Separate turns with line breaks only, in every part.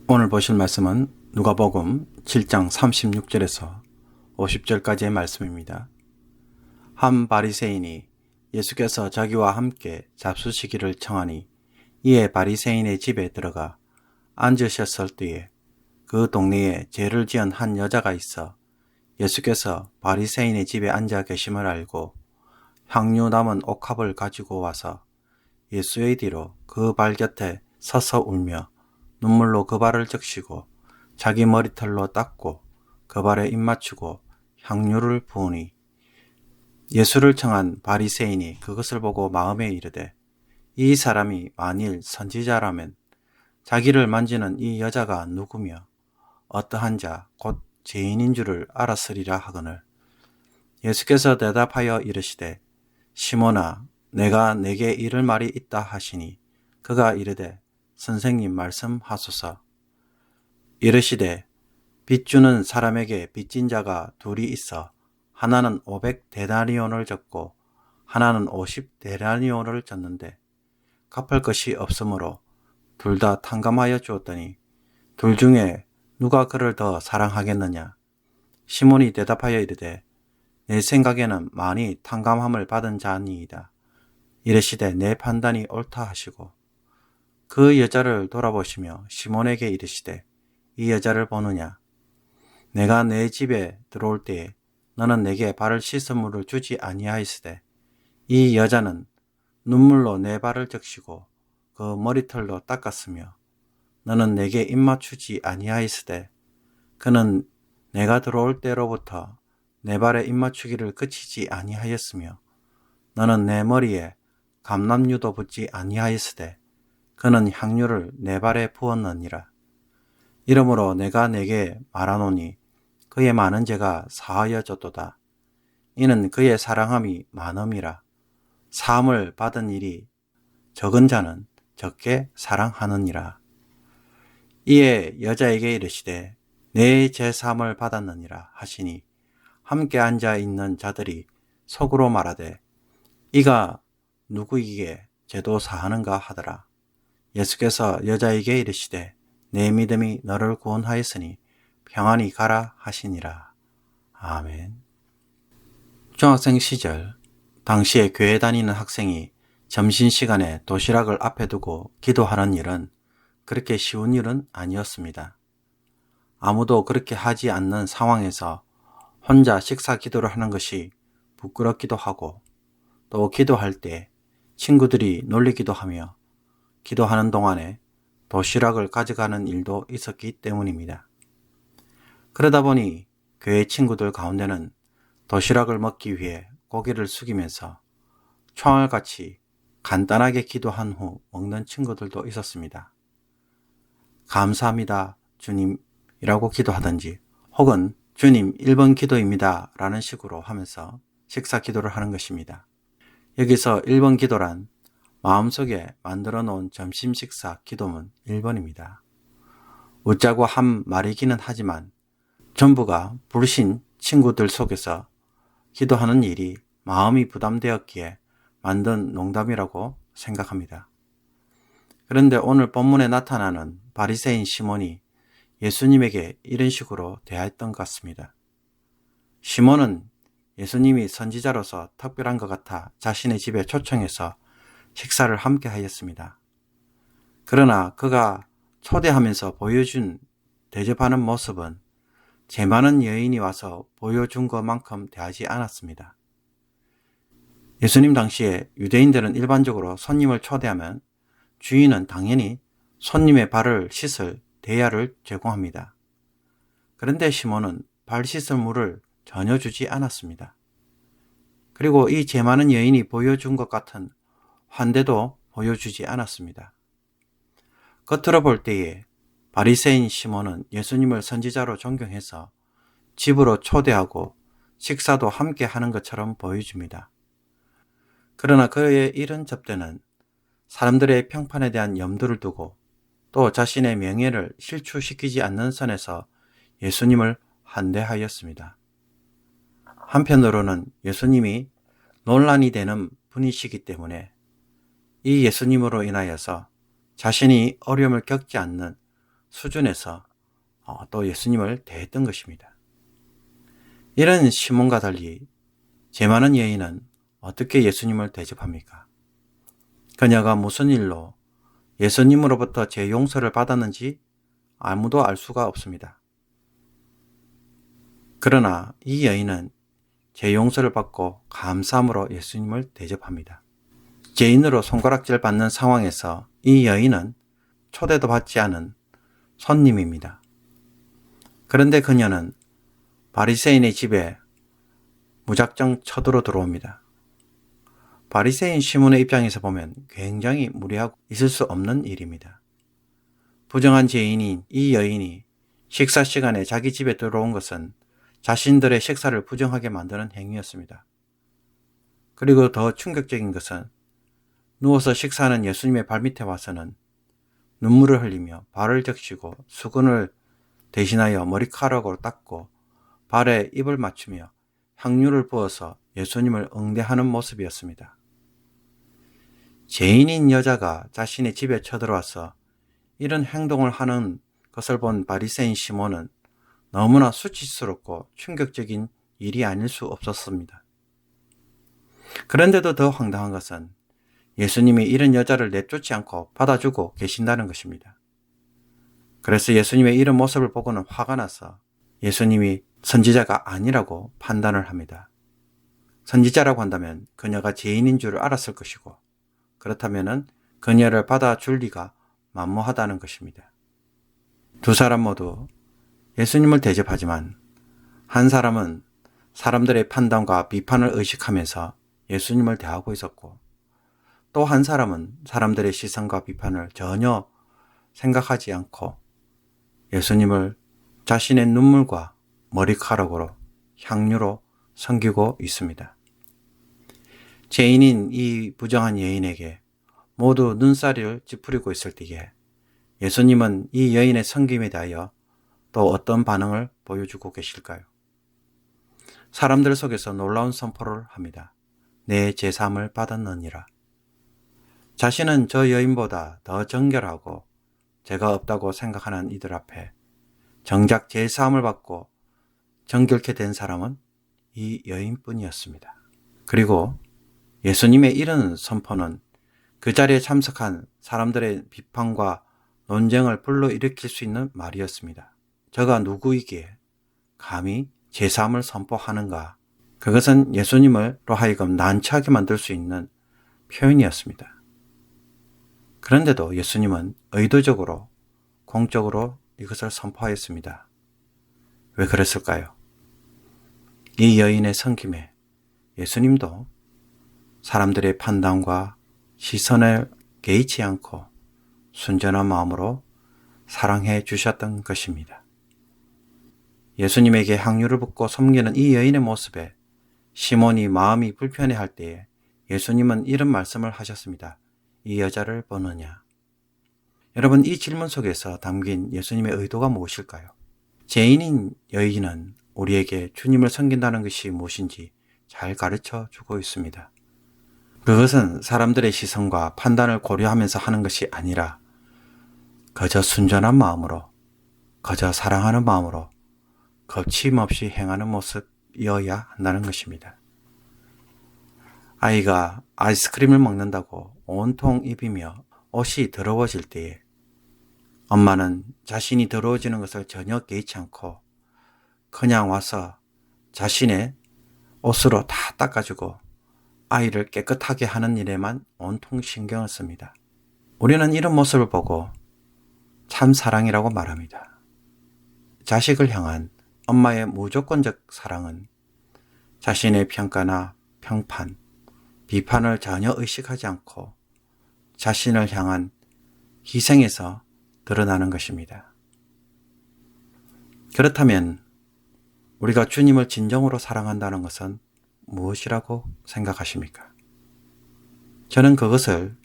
오늘 보실 말씀은 누가복음 7장 36절에서 50절까지의 말씀입니다. 한 바리새인이 예수께서 자기와 함께 잡수시기를 청하니 이에 바리새인의 집에 들어가 앉으셨을 때에 그 동네에 죄를 지은 한 여자가 있어 예수께서 바리새인의 집에 앉아 계심을 알고 향유 남은 옥합을 가지고 와서 예수의 뒤로 그 발 곁에 서서 울며 눈물로 그 발을 적시고 자기 머리털로 닦고 그 발에 입 맞추고 향유를 부으니 예수를 청한 바리새인이 그것을 보고 마음에 이르되 이 사람이 만일 선지자라면 자기를 만지는 이 여자가 누구며 어떠한 자 곧 죄인인 줄을 알았으리라 하거늘 예수께서 대답하여 이르시되 시몬아 내가 내게 이를 말이 있다 하시니 그가 이르되 선생님 말씀하소서. 이르시되 빚 주는 사람에게 빚진 자가 둘이 있어 하나는 500데나리온을 졌고 하나는 50데나리온을 졌는데 갚을 것이 없으므로 둘 다 탕감하여 주었더니 둘 중에 누가 그를 더 사랑하겠느냐. 시몬이 대답하여 이르되 내 생각에는 많이 탕감함을 받은 자니이다. 이르시되 내 판단이 옳다 하시고 그 여자를 돌아보시며 시몬에게 이르시되 이 여자를 보느냐. 내가 내 집에 들어올 때에 너는 내게 발을 씻은 물을 주지 아니하였으되 이 여자는 눈물로 내 발을 적시고 그 머리털로 닦았으며 너는 내게 입 맞추지 아니하였으되 그는 내가 들어올 때로부터 내 발에 입 맞추기를 그치지 아니하였으며 너는 내 머리에 감람유도 붓지 아니하였으되 그는 향유를 내 발에 부었느니라. 이러므로 내가 내게 말하노니 그의 많은 죄가 사하여졌도다. 이는 그의 사랑함이 많음이라. 사함을 받은 일이 적은 자는 적게 사랑하느니라. 이에 여자에게 이르시되 내 죄 사함을 받았느니라 하시니 함께 앉아 있는 자들이 속으로 말하되 이가 누구이기에 죄도 사하는가 하더라. 예수께서 여자에게 이르시되 내 믿음이 너를 구원하였으니 평안히 가라 하시니라. 아멘. 중학생 시절 당시에 교회 다니는 학생이 점심시간에 도시락을 앞에 두고 기도하는 일은 그렇게 쉬운 일은 아니었습니다. 아무도 그렇게 하지 않는 상황에서 혼자 식사 기도를 하는 것이 부끄럽기도 하고 또 기도할 때 친구들이 놀리기도 하며 기도하는 동안에 도시락을 가져가는 일도 있었기 때문입니다. 그러다 보니 교회 친구들 가운데는 도시락을 먹기 위해 고개를 숙이면서 총알같이 간단하게 기도한 후 먹는 친구들도 있었습니다. 감사합니다 주님이라고 기도하든지 혹은 주님 1번 기도입니다 라는 식으로 하면서 식사 기도를 하는 것입니다. 여기서 1번 기도란 마음속에 만들어 놓은 점심 식사 기도문 1번입니다. 웃자고 한 말이기는 하지만 전부가 불신 친구들 속에서 기도하는 일이 마음이 부담되었기에 만든 농담이라고 생각합니다. 그런데 오늘 본문에 나타나는 바리새인 시몬이 예수님에게 이런 식으로 대하였던 것 같습니다. 시몬은 예수님이 선지자로서 특별한 것 같아 자신의 집에 초청해서 식사를 함께 하였습니다. 그러나 그가 초대하면서 보여준 대접하는 모습은 죄 많은 여인이 와서 보여준 것만큼 대하지 않았습니다. 예수님 당시에 유대인들은 일반적으로 손님을 초대하면 주인은 당연히 손님의 발을 씻을 대야를 제공합니다. 그런데 시몬은 발 씻을 물을 전혀 주지 않았습니다. 그리고 이 죄 많은 여인이 보여준 것 같은 환대도 보여주지 않았습니다. 겉으로 볼 때에 바리새인 시몬은 예수님을 선지자로 존경해서 집으로 초대하고 식사도 함께 하는 것처럼 보여줍니다. 그러나 그의 이런 접대는 사람들의 평판에 대한 염두를 두고 또 자신의 명예를 실추시키지 않는 선에서 예수님을 환대하였습니다. 한편으로는 예수님이 논란이 되는 분이시기 때문에 이 예수님으로 인하여서 자신이 어려움을 겪지 않는 수준에서 또 예수님을 대했던 것입니다. 이런 시몬과 달리 죄 많은 여인은 어떻게 예수님을 대접합니까? 그녀가 무슨 일로 예수님으로부터 죄 용서를 받았는지 아무도 알 수가 없습니다. 그러나 이 여인은 죄 용서를 받고 감사함으로 예수님을 대접합니다. 죄인으로 손가락질 받는 상황에서 이 여인은 초대도 받지 않은 손님입니다. 그런데 그녀는 바리새인의 집에 무작정 쳐들어 들어옵니다. 바리새인 시몬의 입장에서 보면 굉장히 무례하고 있을 수 없는 일입니다. 부정한 죄인인 이 여인이 식사 시간에 자기 집에 들어온 것은 자신들의 식사를 부정하게 만드는 행위였습니다. 그리고 더 충격적인 것은 누워서 식사하는 예수님의 발밑에 와서는 눈물을 흘리며 발을 적시고 수건을 대신하여 머리카락으로 닦고 발에 입을 맞추며 향유를 부어서 예수님을 응대하는 모습이었습니다. 죄인인 여자가 자신의 집에 쳐들어와서 이런 행동을 하는 것을 본 바리새인 시몬은 너무나 수치스럽고 충격적인 일이 아닐 수 없었습니다. 그런데도 더 황당한 것은 예수님이 이런 여자를 내쫓지 않고 받아주고 계신다는 것입니다. 그래서 예수님의 이런 모습을 보고는 화가 나서 예수님이 선지자가 아니라고 판단을 합니다. 선지자라고 한다면 그녀가 죄인인 줄 알았을 것이고 그렇다면 그녀를 받아줄 리가 만무하다는 것입니다. 두 사람 모두 예수님을 대접하지만 한 사람은 사람들의 판단과 비판을 의식하면서 예수님을 대하고 있었고 또 한 사람은 사람들의 시선과 비판을 전혀 생각하지 않고 예수님을 자신의 눈물과 머리카락으로 향유로 섬기고 있습니다. 죄인인 이 부정한 여인에게 모두 눈살을 찌푸리고 있을 때에 예수님은 이 여인의 섬김에 대하여 또 어떤 반응을 보여주고 계실까요? 사람들 속에서 놀라운 선포를 합니다. 내 제사함을 받았느니라. 자신은 저 여인보다 더 정결하고 죄가 없다고 생각하는 이들 앞에 정작 제사함을 받고 정결케 된 사람은 이 여인뿐이었습니다. 그리고 예수님의 이런 선포는 그 자리에 참석한 사람들의 비판과 논쟁을 불러일으킬 수 있는 말이었습니다. 저가 누구이기에 감히 제사함을 선포하는가? 그것은 예수님으로 하여금 난처하게 만들 수 있는 표현이었습니다. 그런데도 예수님은 의도적으로 공적으로 이것을 선포하였습니다. 왜 그랬을까요? 이 여인의 섬김에 예수님도 사람들의 판단과 시선을 개의치 않고 순전한 마음으로 사랑해 주셨던 것입니다. 예수님에게 향유를 붓고 섬기는 이 여인의 모습에 시몬이 마음이 불편해할 때에 예수님은 이런 말씀을 하셨습니다. 이 여자를 보느냐? 여러분, 이 질문 속에서 담긴 예수님의 의도가 무엇일까요? 죄인인 여인은 우리에게 주님을 섬긴다는 것이 무엇인지 잘 가르쳐 주고 있습니다. 그것은 사람들의 시선과 판단을 고려하면서 하는 것이 아니라 그저 순전한 마음으로, 그저 사랑하는 마음으로 거침없이 행하는 모습이어야 한다는 것입니다. 아이가 아이스크림을 먹는다고 온통 입이며 옷이 더러워질 때에 엄마는 자신이 더러워지는 것을 전혀 개의치 않고 그냥 와서 자신의 옷으로 다 닦아주고 아이를 깨끗하게 하는 일에만 온통 신경을 씁니다. 우리는 이런 모습을 보고 참 사랑이라고 말합니다. 자식을 향한 엄마의 무조건적 사랑은 자신의 평가나 평판, 비판을 전혀 의식하지 않고 자신을 향한 희생에서 드러나는 것입니다. 그렇다면 우리가 주님을 진정으로 사랑한다는 것은 무엇이라고 생각하십니까? 저는 그것을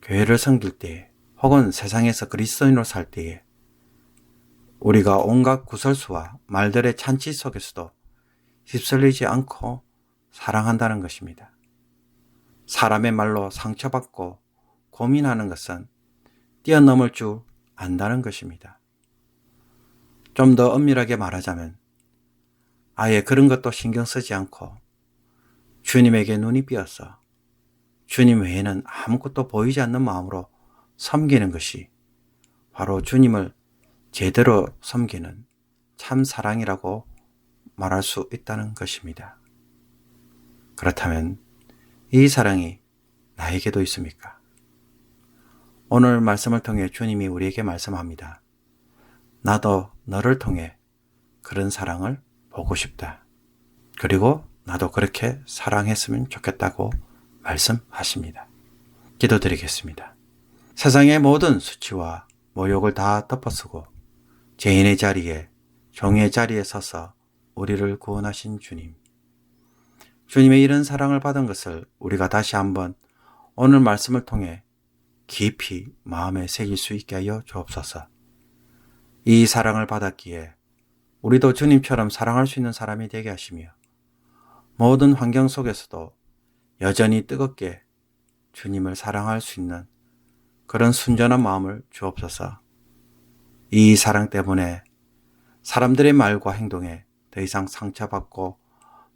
교회를 섬길 때 혹은 세상에서 그리스도인으로 살 때에 우리가 온갖 구설수와 말들의 찬치 속에서도 휩쓸리지 않고 사랑한다는 것입니다. 사람의 말로 상처받고 고민하는 것은 뛰어넘을 줄 안다는 것입니다. 좀 더 엄밀하게 말하자면 아예 그런 것도 신경 쓰지 않고 주님에게 눈이 삐어서 주님 외에는 아무것도 보이지 않는 마음으로 섬기는 것이 바로 주님을 제대로 섬기는 참 사랑이라고 말할 수 있다는 것입니다. 그렇다면 이 사랑이 나에게도 있습니까? 오늘 말씀을 통해 주님이 우리에게 말씀합니다. 나도 너를 통해 그런 사랑을 보고 싶다. 그리고 나도 그렇게 사랑했으면 좋겠다고 말씀하십니다. 기도드리겠습니다. 세상의 모든 수치와 모욕을 다 덮어쓰고 죄인의 자리에 종의 자리에 서서 우리를 구원하신 주님. 주님의 이런 사랑을 받은 것을 우리가 다시 한번 오늘 말씀을 통해 깊이 마음에 새길 수 있게 하여 주옵소서. 이 사랑을 받았기에 우리도 주님처럼 사랑할 수 있는 사람이 되게 하시며 모든 환경 속에서도 여전히 뜨겁게 주님을 사랑할 수 있는 그런 순전한 마음을 주옵소서. 이 사랑 때문에 사람들의 말과 행동에 더 이상 상처받고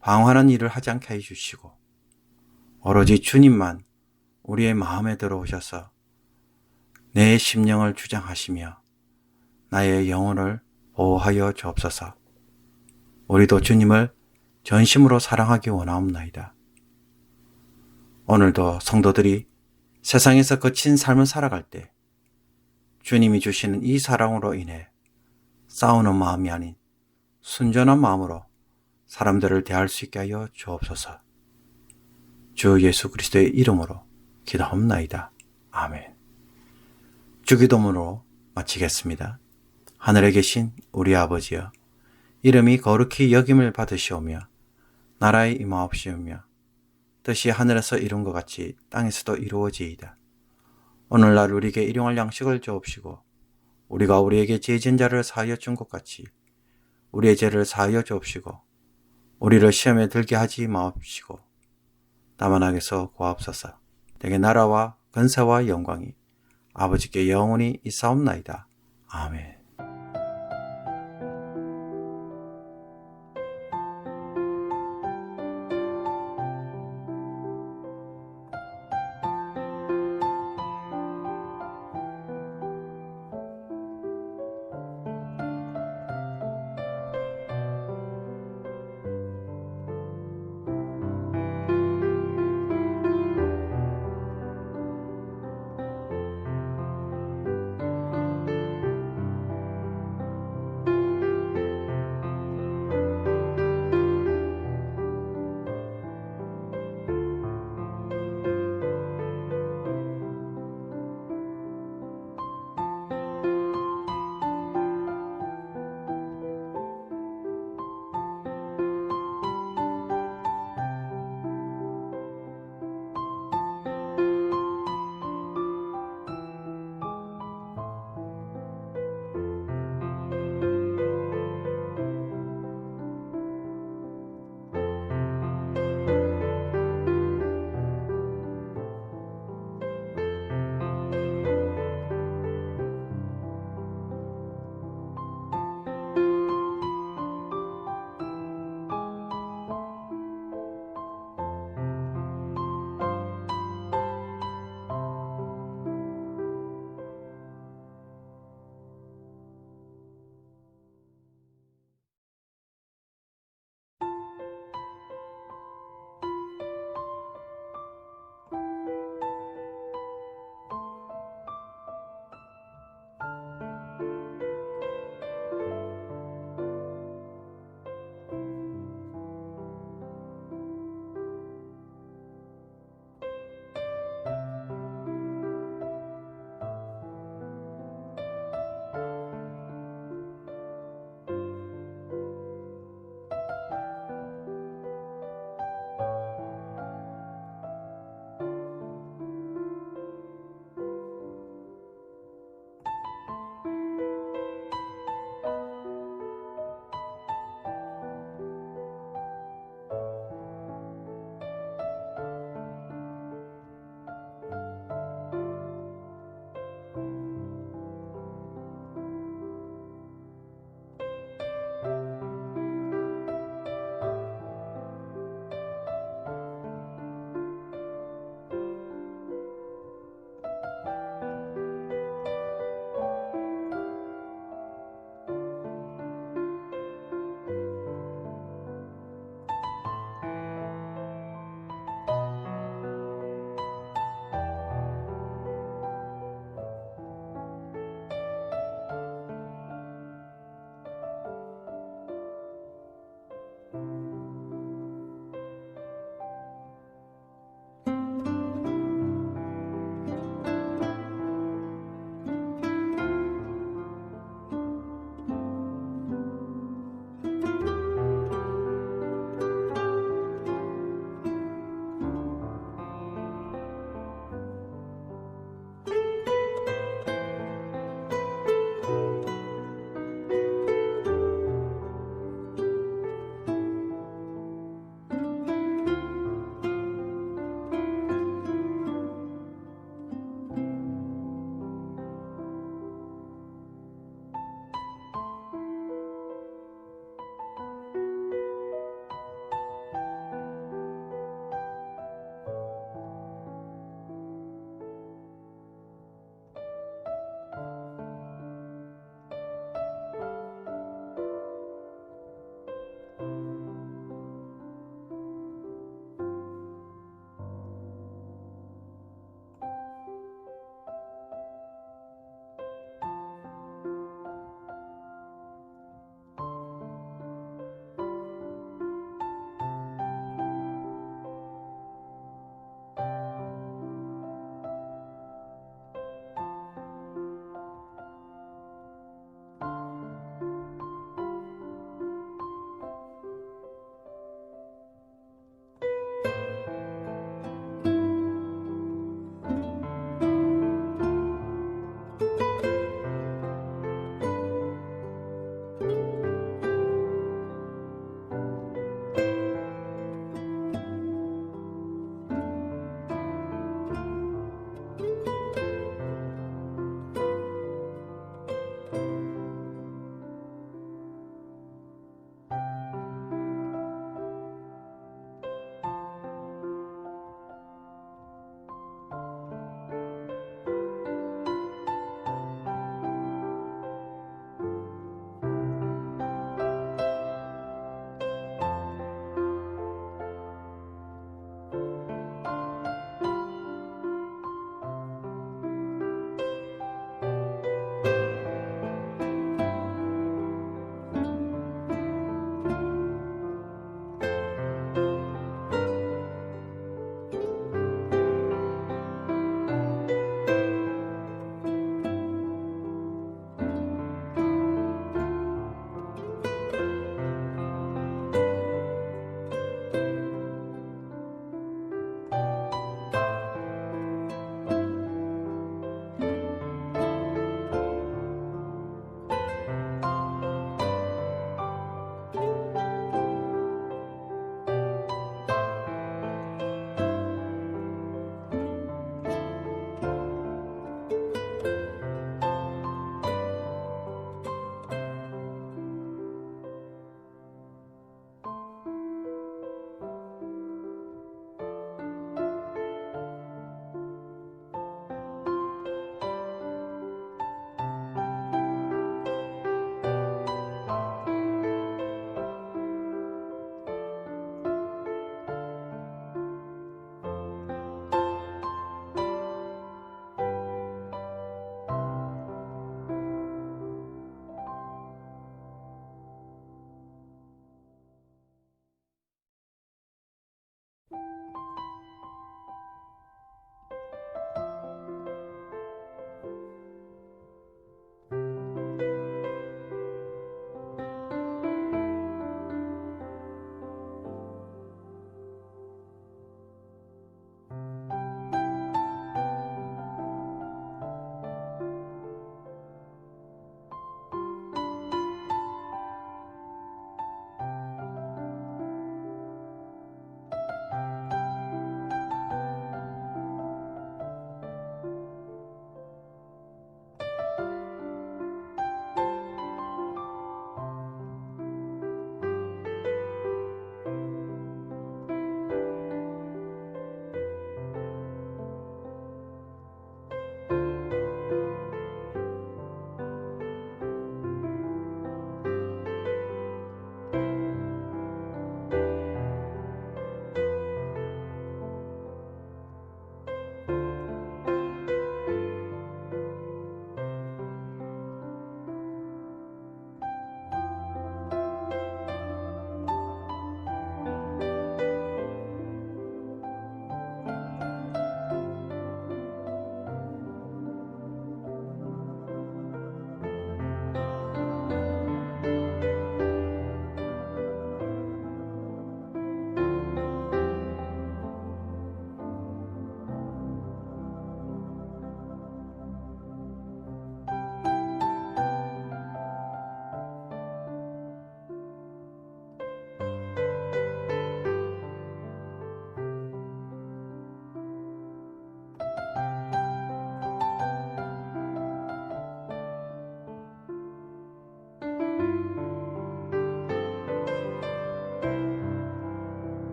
방황하는 일을 하지 않게 해주시고 오로지 주님만 우리의 마음에 들어오셔서 내 심령을 주장하시며 나의 영혼을 보호하여 주옵소서. 우리도 주님을 전심으로 사랑하기 원하옵나이다. 오늘도 성도들이 세상에서 거친 삶을 살아갈 때 주님이 주시는 이 사랑으로 인해 싸우는 마음이 아닌 순전한 마음으로 사람들을 대할 수 있게 하여 주옵소서. 주 예수 그리스도의 이름으로 기도합나이다. 아멘. 주기도문으로 마치겠습니다. 하늘에 계신 우리 아버지여, 이름이 거룩히 여김을 받으시오며 나라의 임하옵시오며 뜻이 하늘에서 이룬 것 같이 땅에서도 이루어지이다. 오늘날 우리에게 일용할 양식을 주옵시고 우리가 우리에게 죄진 자를 사하여 준 것 같이 우리의 죄를 사하여 주옵시고 우리를 시험에 들게 하지 마옵시고 다만 악에서 구하옵소서. 내게 나라와 권세와 영광이 아버지께 영원히 있사옵나이다. 아멘.